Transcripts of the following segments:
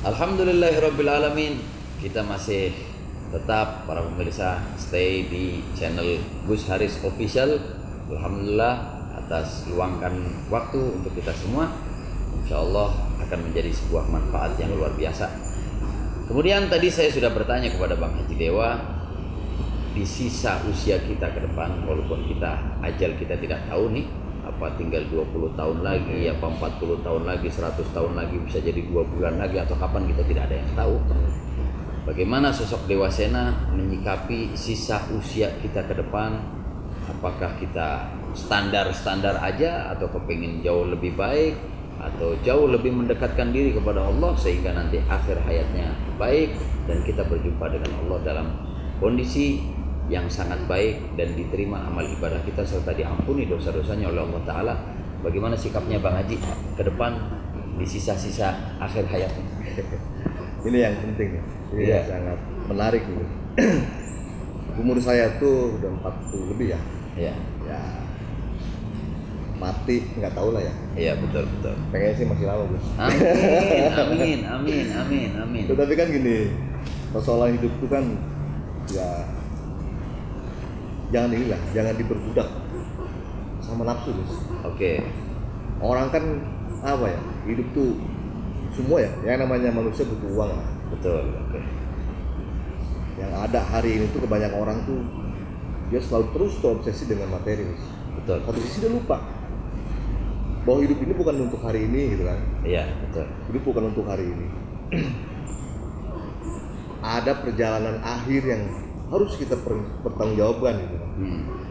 Alhamdulillahirrabbilalamin. Kita masih tetap para pemirsa stay di channel Gus Haris Official. Alhamdulillah atas luangkan waktu untuk kita semua. Insya Allah akan menjadi sebuah manfaat yang luar biasa. Kemudian tadi saya sudah bertanya kepada Bang Haji Dewa, di sisa usia kita ke depan, walaupun ajal kita tidak tahu nih, apa tinggal 20 tahun lagi, apa 40 tahun lagi, 100 tahun lagi, bisa jadi 2 bulan lagi, atau kapan, kita tidak ada yang tahu. Bagaimana sosok Dewa Sena menyikapi sisa usia kita ke depan? Apakah kita standar-standar aja, atau kepingin jauh lebih baik, atau jauh lebih mendekatkan diri kepada Allah sehingga nanti akhir hayatnya baik dan kita berjumpa dengan Allah dalam kondisi yang sangat baik dan diterima amal ibadah kita serta diampuni dosa-dosanya oleh Allah Ta'ala. Bagaimana sikapnya Bang Haji ke depan di sisa-sisa akhir hayatnya? Ini yang penting ya, ini sangat menarik gitu. Umur saya tuh udah 40 lebih ya. Iya. Ya mati nggak tahu lah ya. Iya, betul. Pengennya sih masih lama, Gus. Amin. Tetapi kan gini, persoalan hidup itu kan ya jangan diperbudak sama nafsu, Gus. Oke. Orang kan apa ya, hidup tuh semua ya, yang namanya manusia butuh uang lah. Betul. Oke. Yang ada hari ini tuh kebanyakan orang tuh dia selalu terus terobsesi dengan materi, Gus. Betul. Satu sisi dia lupa bahwa hidup ini bukan untuk hari ini gitu kan. Iya, betul. Hidup bukan untuk hari ini. Ada perjalanan akhir yang harus kita pertanggungjawabkan gitu kan.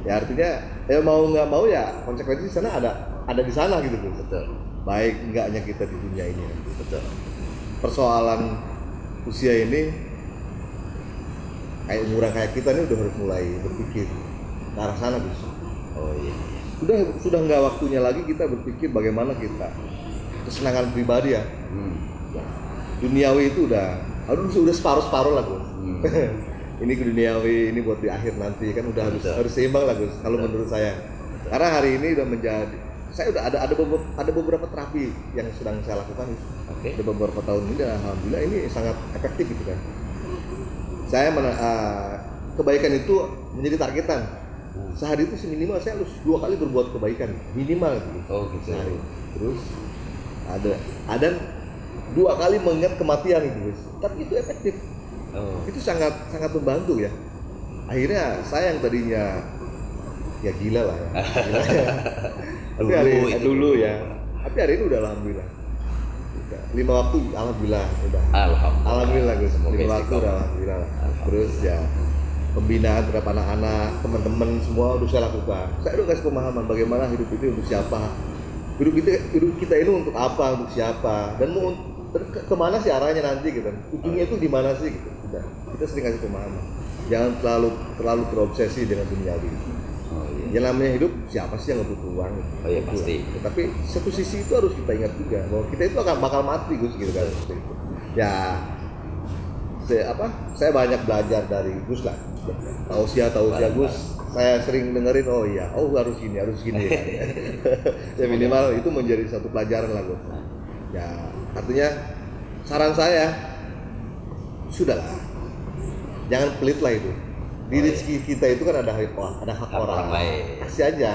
Ya artinya ya mau nggak mau ya konsekuensi di sana ada di sana gitu kan. Betul. Baik enggaknya kita di dunia ini. Betul. Persoalan usia ini kayak umuran kayak kita ini udah harus mulai berpikir ke arah sana, Gus. Oh iya. Sudah nggak waktunya lagi kita berpikir bagaimana kita kesenangan pribadi ya. Duniawi itu udah separuh lah, Gus. Ini ke duniawi, ini buat di akhir nanti kan udah harus seimbang lah, Gus. Kalau menurut saya. Karena hari ini udah menjadi, saya udah ada beberapa terapi yang sedang saya lakukan. Oke. Udah beberapa tahun ini, dan alhamdulillah ini sangat efektif gitu kan. Saya kebaikan itu menjadi targetan. Sehari itu minimal saya harus 2 kali berbuat kebaikan minimal gitu. Oh gitu. Sehari. Terus ada 2 kali mengingat kematian gitu, Gus. Tapi itu efektif. Oh. Itu sangat membantu ya. Akhirnya saya yang tadinya ya gila lah ya. Dulu ya. Tapi hari ini udah alhamdulillah. 5 waktu alhamdulillah udah. Alhamdulillah, Gus. 5 waktu udah alhamdulillah. Terus ya pembinaan terhadap anak-anak, teman-teman semua udah saya lakukan. Saya udah kasih pemahaman bagaimana hidup itu untuk siapa. Hidup kita ini untuk apa, untuk siapa, dan mau kemana sih arahnya nanti gitu. Ujungnya itu di mana sih gitu. Udah. Kita sering kasih pemahaman. Jangan terlalu terobsesi dengan duniawi. Oh iya. Yang namanya hidup, siapa sih yang nggak butuh uang? Oh iya, pasti. Tapi satu sisi itu harus kita ingat juga bahwa kita itu akan bakal mati, Gus, gitu kan. Ya, saya banyak belajar dari Gus lah. Tausiah Gus, saya sering dengerin, harus gini kan. Ya minimal itu menjadi satu pelajaran lah, Gus. Ya artinya saran saya, sudahlah, jangan pelit lah itu. Di rezeki kita itu kan ada hak orang lain. Kasih aja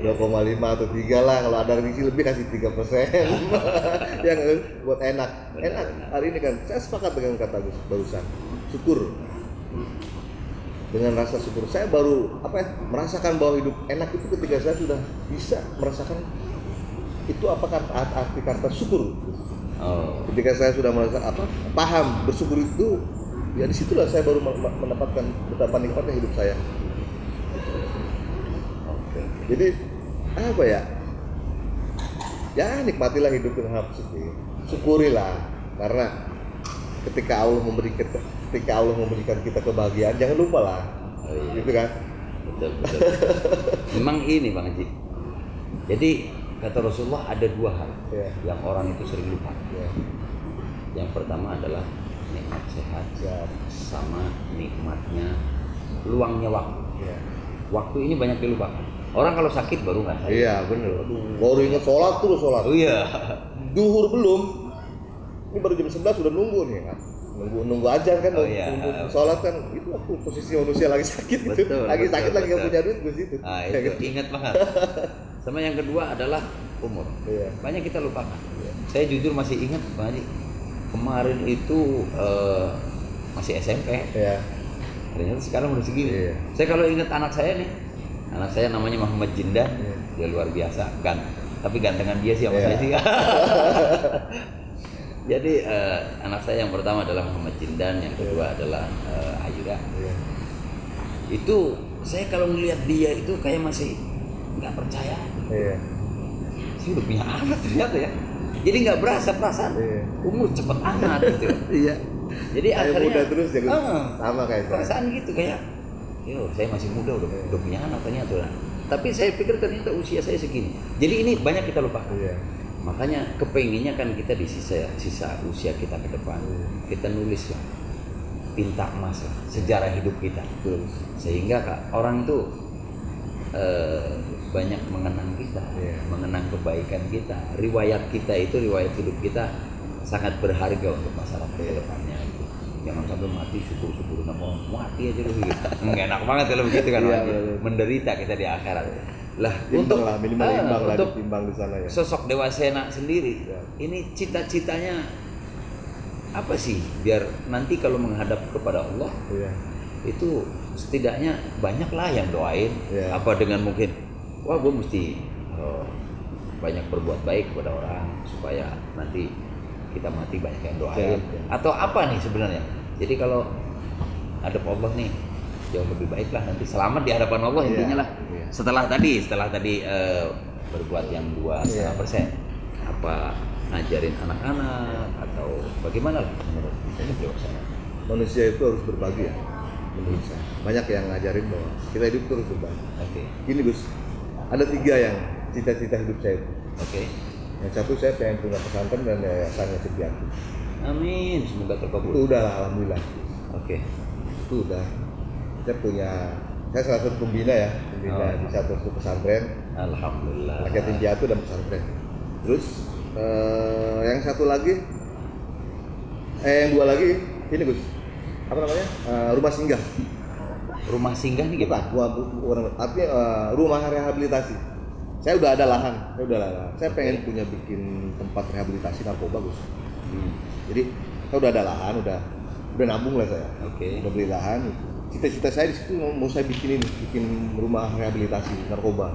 2,5 atau 3 lah. Kalau ada rezeki lebih kasih 3%. Yang buat enak. Hari ini kan saya sepakat dengan kata Gus barusan. Syukur. Dengan rasa syukur saya baru merasakan bahwa hidup enak itu ketika saya sudah bisa merasakan itu apakah arti kata syukur. Ketika saya sudah merasa paham bersyukur itu, ya disitulah saya baru mendapatkan betapa nikmatnya hidup saya. Jadi ya nikmatilah hidup dengan syukurilah, karena ketika Allah memberikan kita kebahagiaan, jangan lupa lah. Gitu kan? Betul. Memang ini Bang Haji. Jadi kata Rasulullah ada 2 hal yang orang itu sering lupa. Yang pertama adalah nikmat sehat, sama nikmatnya luangnya waktu. Waktu ini banyak dilupakan. Orang kalau sakit baru nggak sadar. Iya benar. Baru ingat sholat. Oh iya. Duhur belum. Ini baru jam 11 udah nunggu nih kan. Nunggu ajar kan, nunggu sholat kan. Itu waktu posisi manusia lagi sakit gitu. Lagi sakit lagi nggak punya duit Gus itu. Nah, itu ingat banget. Sama yang kedua adalah umur. Iya. Banyak kita lupakan. Saya jujur masih ingat Pak Haji, kemarin itu masih SMP. Iya. Ternyata sekarang udah segini. Iya. Saya kalau ingat anak saya nih, anak saya namanya Muhammad Jindan, dia luar biasa, tapi gantengan dia sih sama saya sih. Jadi anak saya yang pertama adalah Muhammad Jindan, yang kedua adalah Ayura. Itu saya kalau melihat dia itu kayak masih nggak percaya. Saya udah punya anak ternyata ya. Jadi nggak berasa perasaan umur cepet amat gitu. Iya. Jadi kayak akhirnya muda terus ya, sama kayak perasaan gitu kayak, yo saya masih muda udah punya anak ternyata. Tapi saya pikir ternyata usia saya segini. Jadi ini banyak kita lupakan. Makanya kepenginnya kan kita di sisa usia kita ke depan, kita nulis lah, tinta emas lah, sejarah hidup kita. Sehingga orang tuh banyak mengenang kita, mengenang kebaikan kita, riwayat kita itu, riwayat hidup kita sangat berharga untuk masyarakat ke depannya. Jangan sampai mati syukur-syukur mau mati aja dulu gitu. Nggak enak banget kalau begitu kan, menderita kita di akhirat. Lah untuk minimal imbang lah, ditimbang di sana ya. Sosok Dewa Sena sendiri, ini cita-citanya apa sih biar nanti kalau menghadap kepada Allah itu setidaknya banyaklah yang doain. Apa dengan mungkin wah gue mesti banyak berbuat baik kepada orang supaya nanti kita mati banyak yang doain atau apa nih sebenarnya. Jadi kalau hadap Allah nih jauh lebih baik lah, nanti selamat di hadapan Allah intinya lah. Setelah tadi berbuat yang 2,5%, apa ngajarin anak-anak atau bagaimana lah menurut saya? Manusia itu harus berbagi ya, menurut saya. Banyak yang ngajarin bahwa kita hidup terus berbagi. Gini Gus, ada 3 yang cita-cita hidup saya itu. Yang satu saya pengen punya pesantren dan yayasan yatim piatu. Amin, semoga terkabul. Itu udah alhamdulillah. Itu udah. Saya salah satu pembina di satu pesantren. Alhamdulillah. Yatim piatu dan pesantren. Terus yang satu lagi, yang 2 lagi, ini Gus, apa namanya? Rumah singgah. Rumah singgah nih gimana? Artinya rumah rehabilitasi. Saya udah ada lahan. Saya pengen bikin tempat rehabilitasi narkoba Gus. Jadi saya udah ada lahan, udah nabung lah saya. Udah beli lahan. Cita-cita saya di situ mau saya bikin rumah rehabilitasi narkoba.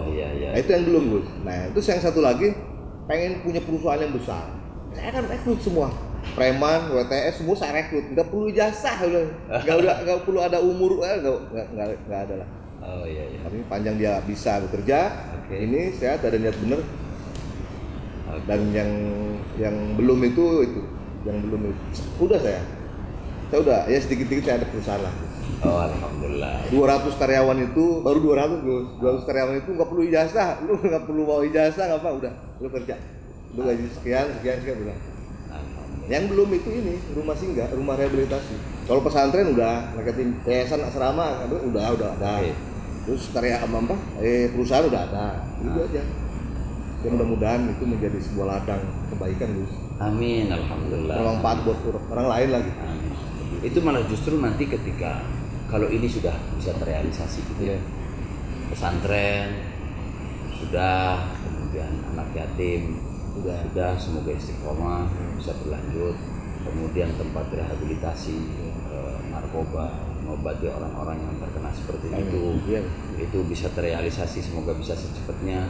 Iya. Nah, itu yang belum Gus. Nah, terus yang satu lagi pengen punya perusahaan yang besar. Saya kan rekrut semua. Preman, WTS semua saya rekrut. Nggak perlu ijazah udah. Nggak perlu ada umur, nggak ada lah. Iya. Tapi panjang dia bisa bekerja. Ini sehat, ada niat bener. Dan yang belum itu yang belum itu udah saya udah ya sedikit-sedikit saya ada perusahaan lah. Alhamdulillah. 200 karyawan itu baru 200 Gus. 200 karyawan itu nggak perlu ijazah, lu nggak perlu mau ijazah nggak apa, udah lu kerja, lu gaji sekian udah. Yang belum itu ini rumah singgah, rumah rehabilitasi. Kalau pesantren udah, yayasan asrama udah ada. Terus perusahaan udah ada. Itu aja. Ya mudah-mudahan itu menjadi sebuah ladang kebaikan Gus. Amin, alhamdulillah. Bermanfaat buat orang lain lagi. Amin. Itu malah justru nanti ketika kalau ini sudah bisa terrealisasi gitu ya. Pesantren sudah, kemudian anak yatim sudah semoga istiqomah bisa berlanjut. Kemudian tempat rehabilitasi narkoba, mengobati orang-orang yang terkena seperti itu bisa terrealisasi, semoga bisa secepatnya.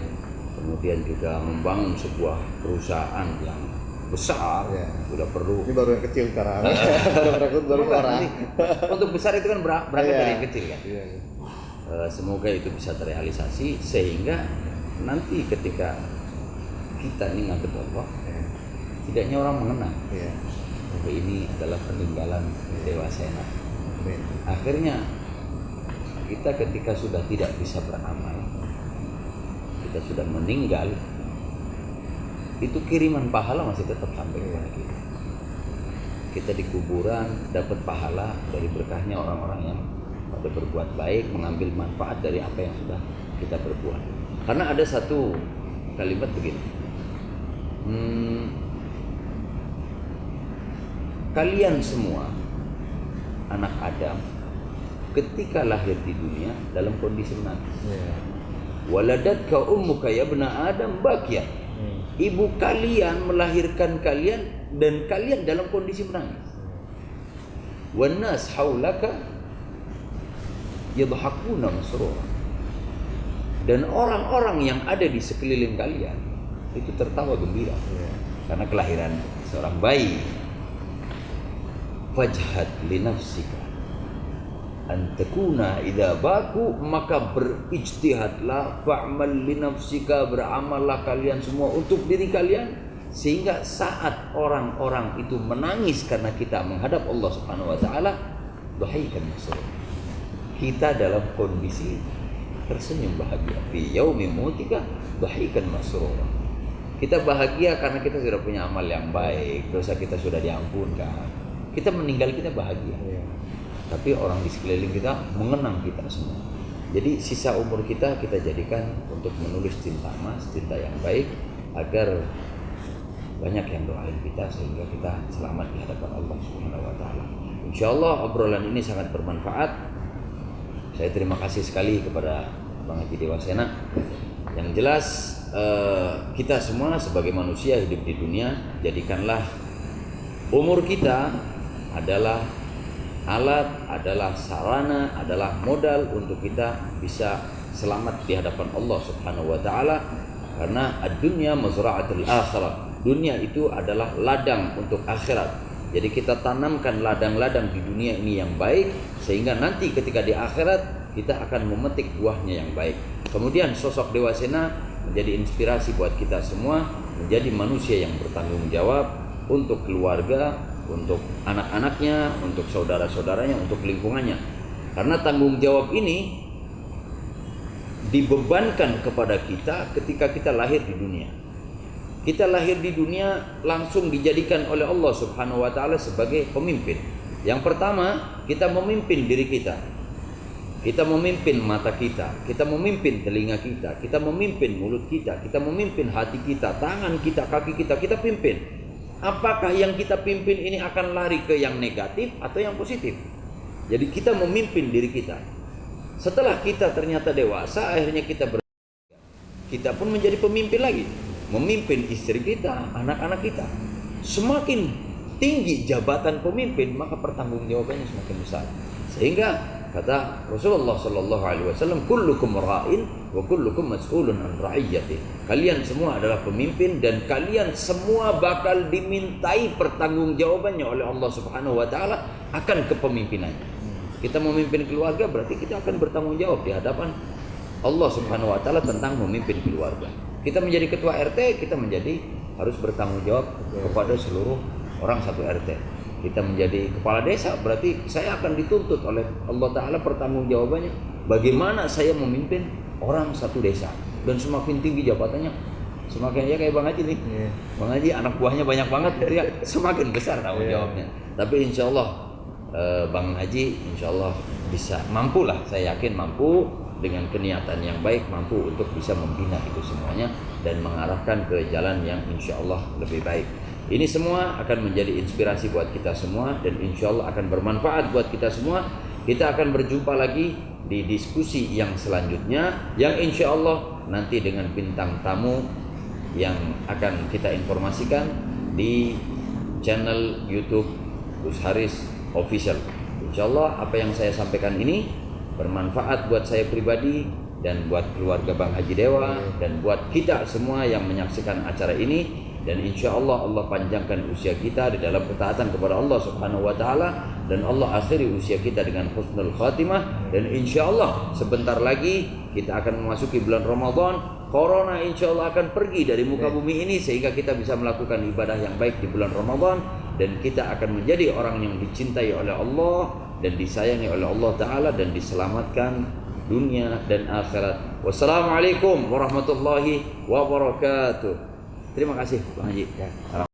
Kemudian juga membangun sebuah perusahaan yang besar, udah perlu. Ini baru yang kecil sekarang. baru orang. Untuk besar itu kan berangkat dari yang kecil kan. Semoga itu bisa terrealisasi sehingga nanti ketika kita ini ngadep Allah, tidaknya orang mengenang bahwa ini adalah peninggalan Dewa Sena. Akhirnya kita ketika sudah tidak bisa beramal, kita sudah meninggal, itu kiriman pahala masih tetap sampai kepada kita. Kita di kuburan dapat pahala dari berkahnya orang-orang yang pada berbuat baik, mengambil manfaat dari apa yang sudah kita berbuat. Karena ada satu kalimat begini, kalian semua anak Adam ketika lahir di dunia dalam kondisi menangis. Waladatka ummuka ya ibna Adam bakya. Ibu kalian melahirkan kalian dan kalian dalam kondisi menangis. Wan nas haulaka yadhakuna masrura. Dan orang-orang yang ada di sekeliling kalian itu tertawa gembira karena kelahiran seorang bayi. Fajhad li nafsika antakuna idza baku, maka berijtihadlah, fa'mal li nafsika, beramallah kalian semua untuk diri kalian, sehingga saat orang-orang itu menangis karena kita menghadap Allah Subhanahu wa taala, dhahikan masrur, kita dalam kondisi tersenyum bahagia. Fi yaumi mutika dhahikan masrur, kita bahagia karena kita sudah punya amal yang baik, dosa kita sudah diampunkan, kita meninggal kita bahagia. Tapi orang di sekeliling kita mengenang kita semua. Jadi sisa umur kita jadikan untuk menulis cinta emas, cinta yang baik, agar banyak yang doain kita sehingga kita selamat di hadapan Allah Subhanahu wa taala. Insyaallah obrolan ini sangat bermanfaat. Saya terima kasih sekali kepada Bang Haji Dewasena. Yang jelas kita semua sebagai manusia hidup di dunia, jadikanlah umur kita adalah alat, adalah sarana, adalah modal untuk kita bisa selamat di hadapan Allah Subhanahu wa taala, karena ad-dunya mazra'atul akhirah. Dunia itu adalah ladang untuk akhirat. Jadi kita tanamkan ladang-ladang di dunia ini yang baik, sehingga nanti ketika di akhirat kita akan memetik buahnya yang baik. Kemudian sosok Dewasena menjadi inspirasi buat kita semua menjadi manusia yang bertanggung jawab untuk keluarga, untuk anak-anaknya, untuk saudara-saudaranya, untuk lingkungannya. Karena tanggung jawab ini dibebankan kepada kita ketika kita lahir di dunia. Kita lahir di dunia langsung dijadikan oleh Allah Subhanahu wa taala sebagai pemimpin. Yang pertama, kita memimpin diri kita. Kita memimpin mata kita, kita memimpin telinga kita memimpin mulut kita memimpin hati kita, tangan kita, kaki kita pimpin. Apakah yang kita pimpin ini akan lari ke yang negatif atau yang positif? Jadi kita memimpin diri kita. Setelah kita ternyata dewasa, akhirnya kita pun menjadi pemimpin lagi. Memimpin istri kita, anak-anak kita. Semakin tinggi jabatan pemimpin, maka pertanggungjawabannya semakin besar. Sehingga kata Rasulullah sallallahu alaihi wasallam, kullukum ra'in wa kullukum mas'ulun an ra'iyyati. Kalian semua adalah pemimpin dan kalian semua bakal dimintai pertanggungjawabannya oleh Allah Subhanahu wa taala akan kepemimpinannya. Kita memimpin keluarga berarti kita akan bertanggung jawab di hadapan Allah Subhanahu wa taala tentang memimpin keluarga. Kita menjadi ketua RT, kita harus bertanggung jawab kepada seluruh orang satu RT. Kita menjadi kepala desa, berarti saya akan dituntut oleh Allah Ta'ala pertanggungjawabannya. Bagaimana saya memimpin orang satu desa. Dan semakin tinggi jabatannya, semakin ya kayak Bang Haji nih. Bang Haji anak buahnya banyak banget, ya, semakin besar tanggung jawabnya. Tapi insya Allah Bang Haji insya Allah bisa, mampu lah, saya yakin mampu dengan keniatan yang baik, mampu untuk bisa membina itu semuanya dan mengarahkan ke jalan yang insya Allah lebih baik. Ini semua akan menjadi inspirasi buat kita semua dan insya Allah akan bermanfaat buat kita semua. Kita akan berjumpa lagi di diskusi yang selanjutnya, yang insya Allah nanti dengan bintang tamu yang akan kita informasikan di channel YouTube Gus Haris Official. Insya Allah apa yang saya sampaikan ini bermanfaat buat saya pribadi dan buat keluarga Bang Haji Dewa dan buat kita semua yang menyaksikan acara ini. Dan insya Allah Allah panjangkan usia kita di dalam ketaatan kepada Allah Subhanahu wa taala, dan Allah akhiri usia kita dengan husnul khatimah. Dan insya Allah sebentar lagi kita akan memasuki bulan Ramadan. Corona insya Allah akan pergi dari muka bumi ini sehingga kita bisa melakukan ibadah yang baik di bulan Ramadan, dan kita akan menjadi orang yang dicintai oleh Allah dan disayangi oleh Allah Ta'ala dan diselamatkan dunia dan akhirat. Wassalamualaikum warahmatullahi wabarakatuh. Terima kasih Bang Haji.